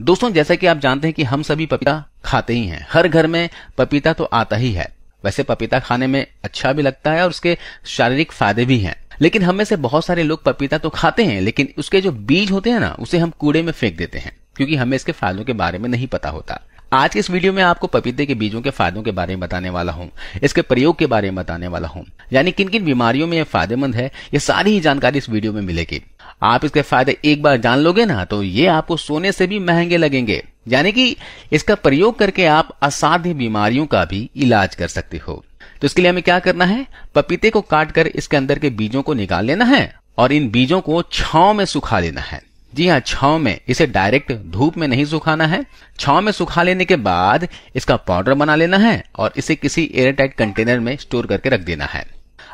दोस्तों जैसा कि आप जानते हैं कि हम सभी पपीता खाते ही हैं, हर घर में पपीता तो आता ही है। वैसे पपीता खाने में अच्छा भी लगता है और उसके शारीरिक फायदे भी हैं। लेकिन हम में से बहुत सारे लोग पपीता तो खाते हैं, लेकिन उसके जो बीज होते हैं ना, उसे हम कूड़े में फेंक देते हैं क्योंकि हमें इसके फायदों के बारे में नहीं पता होता। आज के इस वीडियो में आपको पपीते के बीजों के फायदों के बारे में बताने वाला हूं, इसके प्रयोग के बारे में बताने वाला हूं, यानी किन किन बीमारियों में यह फायदेमंद है, ये सारी ही जानकारी इस वीडियो में मिलेगी। आप इसके फायदे एक बार जान लोगे ना, तो ये आपको सोने से भी महंगे लगेंगे। यानी कि इसका प्रयोग करके आप असाध्य बीमारियों का भी इलाज कर सकते हो। तो इसके लिए हमें क्या करना है, पपीते को काट कर इसके अंदर के बीजों को निकाल लेना है और इन बीजों को छांव में सुखा लेना है। जी हाँ, छांव में, इसे डायरेक्ट धूप में नहीं सुखाना है। छांव में सुखा लेने के बाद इसका पाउडर बना लेना है और इसे किसी एयरटाइट कंटेनर में स्टोर करके रख देना है।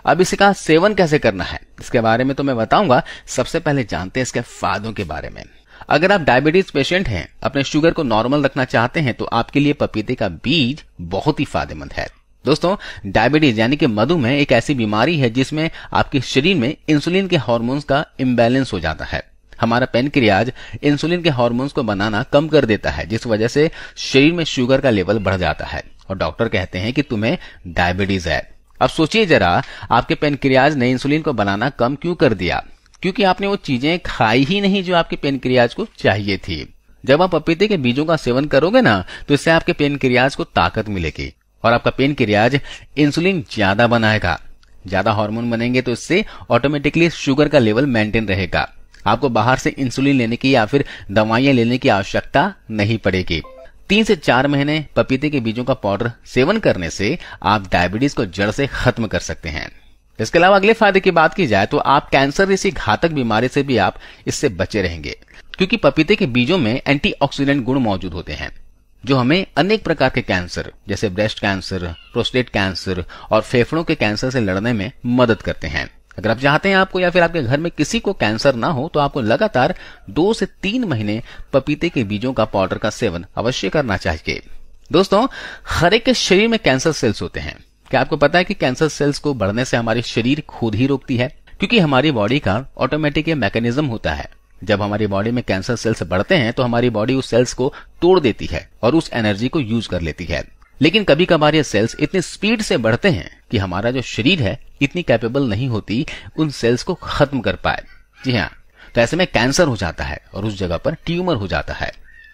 अब इसका सेवन कैसे करना है, इसके बारे में तो मैं बताऊंगा। सबसे पहले जानते हैं इसके फायदों के बारे में। अगर आप डायबिटीज पेशेंट हैं, अपने शुगर को नॉर्मल रखना चाहते हैं, तो आपके लिए पपीते का बीज बहुत ही फायदेमंद है। दोस्तों, डायबिटीज यानी कि मधुमेह एक ऐसी बीमारी है जिसमें आपके शरीर में इंसुलिन के हार्मोन्स का इम्बैलेंस हो जाता है। हमारा पैनक्रियाज इंसुलिन के हार्मोन्स को बनाना कम कर देता है, जिस वजह से शरीर में शुगर का लेवल बढ़ जाता है और डॉक्टर कहते हैं कि तुम्हें डायबिटीज है। अब सोचिए जरा, आपके पैनक्रियाज ने इंसुलिन को बनाना कम क्यों कर दिया? क्योंकि आपने वो चीजें खाई ही नहीं जो आपके पैनक्रियाज को चाहिए थी। जब आप पपीते के बीजों का सेवन करोगे ना, तो इससे आपके पैनक्रियाज को ताकत मिलेगी और आपका पैनक्रियाज इंसुलिन ज्यादा बनाएगा। ज्यादा हार्मोन बनेंगे तो इससे ऑटोमेटिकली शुगर का लेवल मेंटेन रहेगा। आपको बाहर से इंसुलिन लेने की या फिर दवाइयां लेने की आवश्यकता नहीं पड़ेगी। 3 से 4 महीने पपीते के बीजों का पाउडर सेवन करने से आप डायबिटीज को जड़ से खत्म कर सकते हैं। इसके अलावा अगले फायदे की बात की जाए तो आप कैंसर जैसी घातक बीमारी से भी आप इससे बचे रहेंगे, क्योंकि पपीते के बीजों में एंटीऑक्सीडेंट गुण मौजूद होते हैं जो हमें अनेक प्रकार के कैंसर जैसे ब्रेस्ट कैंसर, प्रोस्टेट कैंसर और फेफड़ों के कैंसर से लड़ने में मदद करते हैं। अगर आप चाहते हैं आपको या फिर आपके घर में किसी को कैंसर ना हो, तो आपको लगातार 2 से 3 महीने पपीते के बीजों का पाउडर का सेवन अवश्य करना चाहिए। दोस्तों, हर एक के शरीर में कैंसर सेल्स होते हैं। क्या आपको पता है कि कैंसर सेल्स को बढ़ने से हमारी शरीर खुद ही रोकती है? क्योंकि हमारी बॉडी का ऑटोमेटिक मैकेनिज्म होता है। जब हमारी बॉडी में कैंसर सेल्स बढ़ते हैं तो हमारी बॉडी उस सेल्स को तोड़ देती है और उस एनर्जी को यूज कर लेती है। लेकिन कभी कभार ये सेल्स इतनी स्पीड से बढ़ते हैं कि हमारा जो शरीर है इतनी कैपेबल नहीं होती उन सेल्स को खत्म कर पाए। जी हाँ, तो ऐसे में कैंसर हो जाता है और उस जगह पर ट्यूमर हो जाता है।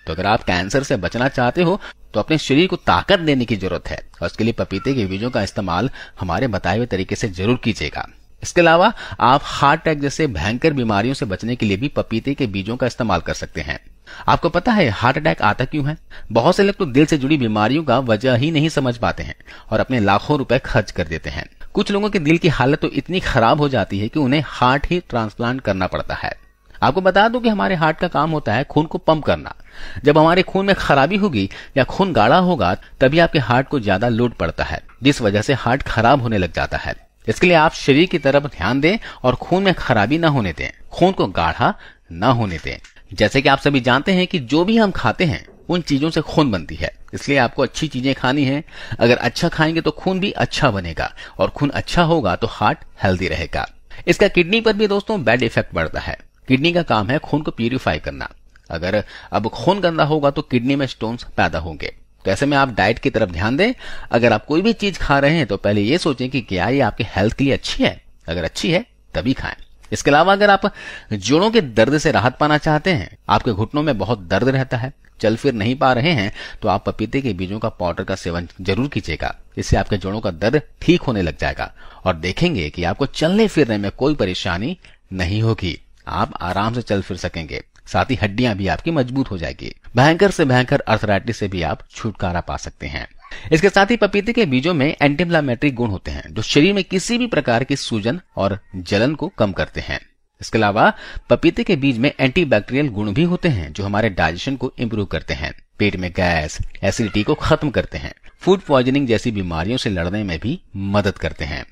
तो अगर आप कैंसर से बचना चाहते हो तो अपने शरीर को ताकत देने की जरूरत है और इसके लिए पपीते के बीजों का इस्तेमाल हमारे बताए हुए तरीके से जरूर कीजिएगा। इसके अलावा आप हार्ट अटैक जैसे भयंकर बीमारियों से बचने के लिए भी पपीते के बीजों का इस्तेमाल कर सकते हैं। आपको पता है हार्ट अटैक आता क्यों है? बहुत से लोग तो दिल से जुड़ी बीमारियों का वजह ही नहीं समझ पाते हैं और अपने लाखों रुपए खर्च कर देते हैं। कुछ लोगों के दिल की हालत तो इतनी खराब हो जाती है कि उन्हें हार्ट ही ट्रांसप्लांट करना पड़ता है। आपको बता दूं कि हमारे हार्ट का काम होता है खून को पंप करना। जब हमारे खून में खराबी होगी या खून गाढ़ा होगा, तभी आपके हार्ट को ज्यादा लोड पड़ता है, जिस वजह से हार्ट खराब होने लग जाता है। इसके लिए आप शरीर की तरफ ध्यान दें और खून में खराबी ना होने दें, खून को गाढ़ा ना होने दें। जैसे कि आप सभी जानते हैं कि जो भी हम खाते हैं उन चीजों से खून बनती है, इसलिए आपको अच्छी चीजें खानी है। अगर अच्छा खाएंगे तो खून भी अच्छा बनेगा और खून अच्छा होगा तो हार्ट हेल्दी रहेगा। इसका किडनी पर भी दोस्तों बैड इफेक्ट पड़ता है। किडनी का काम है खून को प्यूरिफाई करना। अगर अब खून गंदा होगा तो किडनी में स्टोन्स पैदा होंगे। तो ऐसे में आप डाइट की तरफ ध्यान दें। अगर आप कोई भी चीज खा रहे हैं तो पहले ये सोचें कि क्या ये आपके हेल्थ के लिए अच्छी है। अगर अच्छी है तभी खाएं। इसके अलावा अगर आप जोड़ों के दर्द से राहत पाना चाहते हैं, आपके घुटनों में बहुत दर्द रहता है, चल फिर नहीं पा रहे हैं, तो आप पपीते के बीजों का पाउडर का सेवन जरूर कीजिएगा। इससे आपके जोड़ों का दर्द ठीक होने लग जाएगा और देखेंगे कि आपको चलने फिरने में कोई परेशानी नहीं होगी। आप आराम से चल फिर सकेंगे, साथ ही हड्डियां भी आपकी मजबूत हो जाएगी। भयंकर से भयंकर अर्थराइटिस से भी आप छुटकारा पा सकते हैं। इसके साथ ही पपीते के बीजों में एंटी इंफ्लेमेटरी गुण होते हैं जो शरीर में किसी भी प्रकार की सूजन और जलन को कम करते हैं। इसके अलावा पपीते के बीज में एंटीबैक्टीरियल गुण भी होते हैं जो हमारे डाइजेशन को इंप्रूव करते हैं, पेट में गैस, एसिडिटी को खत्म करते हैं, फूड पॉइजनिंग जैसी बीमारियों से लड़ने में भी मदद करते हैं।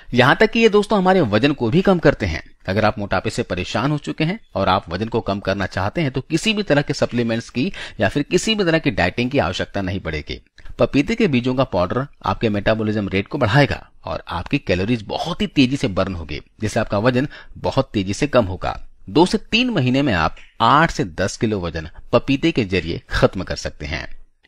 यहां तक कि ये दोस्तों हमारे वजन को भी कम करते हैं। अगर आप मोटापे से परेशान हो चुके हैं और आप वजन को कम करना चाहते हैं तो किसी भी तरह के सप्लीमेंट्स की या फिर किसी भी तरह की डाइटिंग की आवश्यकता नहीं पड़ेगी। पपीते के बीजों का पाउडर आपके मेटाबॉलिज्म रेट को बढ़ाएगा और आपकी कैलोरीज बहुत ही तेजी से बर्न होगी, जिससे आपका वजन बहुत तेजी से कम होगा। 2 से 3 महीने में आप 8 से 10 किलो वजन पपीते के जरिए खत्म कर सकते हैं।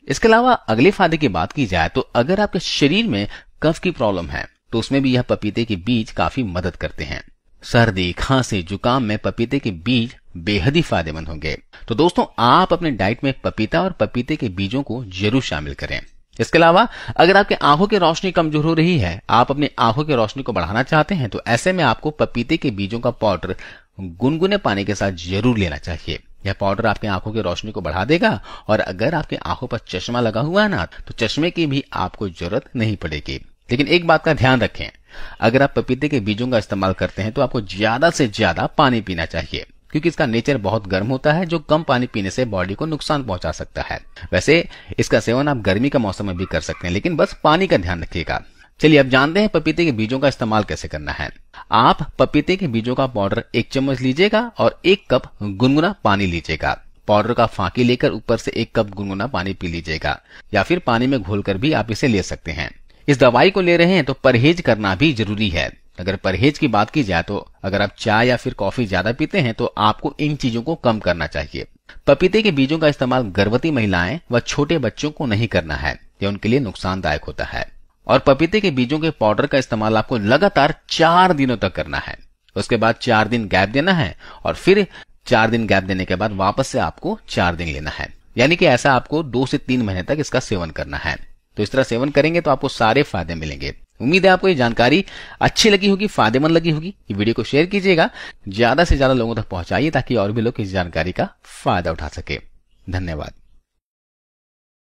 इसके अलावा अगले फायदे की बात की जाए तो अगर आपके शरीर में कफ की प्रॉब्लम है तो उसमें भी यह पपीते के बीज काफी मदद करते हैं। सर्दी, खांसी, जुकाम में पपीते के बीज बेहद ही फायदेमंद होंगे। तो दोस्तों, आप अपने डाइट में पपीता और पपीते के बीजों को जरूर शामिल करें। इसके अलावा अगर आपके आंखों की रोशनी कमजोर हो रही है, आप अपनी आंखों की रोशनी को बढ़ाना चाहते हैं, तो ऐसे में आपको पपीते के बीजों का पाउडर गुनगुने पानी के साथ जरूर लेना चाहिए। यह पाउडर आपकी आंखों की रोशनी को बढ़ा देगा और अगर आपकी आंखों पर चश्मा लगा हुआ है ना, तो चश्मे की भी आपको जरूरत नहीं पड़ेगी। लेकिन एक बात का ध्यान रखें, अगर आप पपीते के बीजों का इस्तेमाल करते हैं तो आपको ज्यादा से ज्यादा पानी पीना चाहिए, क्योंकि इसका नेचर बहुत गर्म होता है जो कम पानी पीने से बॉडी को नुकसान पहुंचा सकता है। वैसे इसका सेवन आप गर्मी का मौसम में भी कर सकते हैं, लेकिन बस पानी का ध्यान रखिएगा। चलिए अब जानते हैं पपीते के बीजों का इस्तेमाल कैसे करना है। आप पपीते के बीजों का पाउडर 1 चम्मच लीजिएगा और 1 कप गुनगुना पानी लीजिएगा। पाउडर का फांकी लेकर ऊपर से 1 कप गुनगुना पानी पी लीजिएगा, या फिर पानी में घोलकर भी आप इसे ले सकते हैं। इस दवाई को ले रहे हैं तो परहेज करना भी जरूरी है। अगर परहेज की बात की जाए तो अगर आप चाय या फिर कॉफी ज्यादा पीते हैं तो आपको इन चीजों को कम करना चाहिए। पपीते के बीजों का इस्तेमाल गर्भवती महिलाएं व छोटे बच्चों को नहीं करना है, यह उनके लिए नुकसानदायक होता है। और पपीते के बीजों के पाउडर का इस्तेमाल आपको लगातार 4 दिनों तक करना है। उसके बाद 4 दिन गैप देना है और फिर 4 दिन गैप देने के बाद वापस से आपको 4 दिन लेना है। यानी कि ऐसा आपको 2 से 3 महीने तक इसका सेवन करना है। तो इस तरह सेवन करेंगे तो आपको सारे फायदे मिलेंगे। उम्मीद है आपको ये जानकारी अच्छी लगी होगी, फायदेमंद लगी होगी। ये वीडियो को शेयर कीजिएगा, ज्यादा से ज्यादा लोगों तक पहुंचाइए ताकि और भी लोग इस जानकारी का फायदा उठा सके। धन्यवाद।